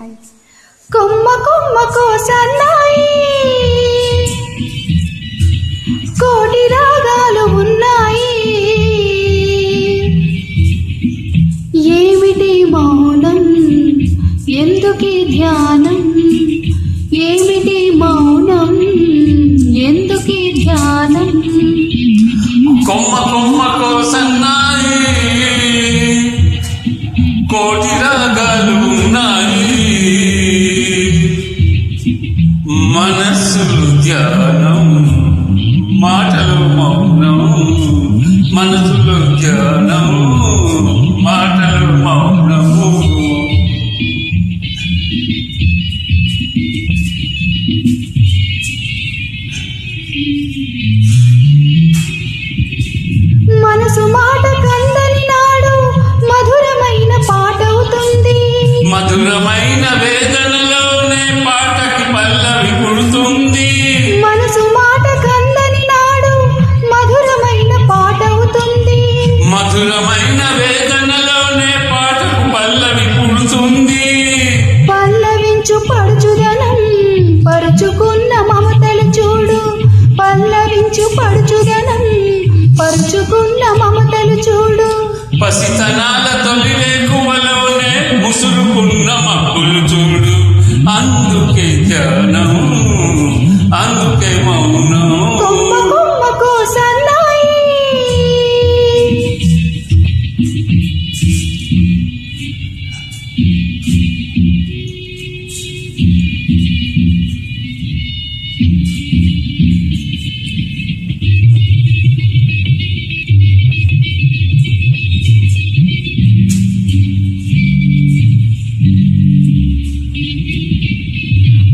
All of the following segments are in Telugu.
కొమ్మ కొమ్మకో సన్నాయి కోటి రాగాలు ఉన్నాయి. ఏమిటి మౌనం ఎందుకీ ధ్యానం, ఏమిటి మౌనం ఎందుకీ ధ్యానం. కొమ్మ కొమ్మకో సన్నాయి కోటి రాగాలు ఉన్నాయి. మనస్సులు ధ్యానం మాటలు మౌనం, మనసులో ధ్యానం మాటలు మౌనము. మనసు మాట కందని నాడు మధురమైన పాటవుతుంది. మధురమైన వేదనలోనే పాటకి పల్లవి పుడుతుంది. మనసు మాట కందని నాడు మధురమైన పాటవుతుంది. మధురమైన వేదనలోనే పాటకు పల్లవి పుడుతుంది. పల్లవించు పడుచుదనం పరుచుకున్న మమతలు చూడు. పల్లవించు పడుచుదనం పరుచుకున్న మమతలు చూడు. పసితనాల తొలి వేకువలోనే ముసురుకున్న మబ్బులు చూడు. అందుకే ధ్యానం అందుకే మౌనం. కొమ్మ కొమ్మకో సన్నాయి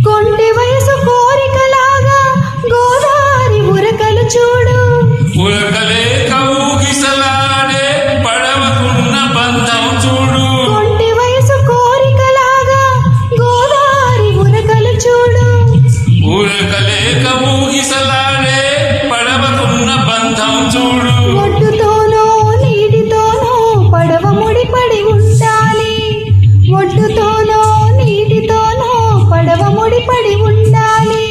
కొంటి వయసు కోరికలాగా గోదావరి ఉరకలు చూడు. ఉరకలేక ఊగిసలాడే పడవకున్న బంధం చూడు. కొంటి వయసు కోరికలాగా గోదావరి ఉరకలు చూడు. ఉరకలేక ఊగిసలాడే పడవకున్న బంధం చూడు. ఒడ్డుతోనో నీటితోనో పడవ ముడిపడి ఉండాలి. ఒడ్డుతోనో నీటితోనో పడవ ముడిపడి ఉండాలి.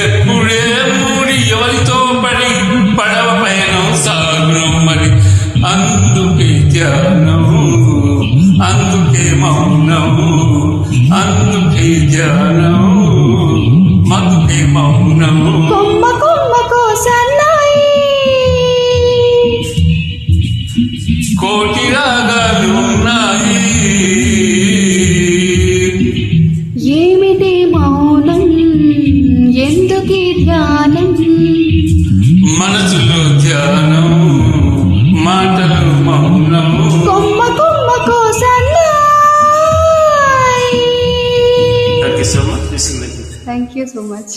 ఎప్పుడే మూడి ఎవరితో పడి పడవ పయనం సాగును మరి. అందుకే ధ్యానం అందుకే మౌనం, అందుకే ధ్యానం అందుకే మౌనం. కొమ్మ కొమ్మకో సన్నాయి కోటి రాగాలు ఉన్నాయి. ఏమిటి మౌనం ఎందుకీ ధ్యానం. మనసులో ధ్యానం మాటలు మౌనం. కొమ్మ కొమ్మకో సన్నాయి. Thank you so much. Thank you so much.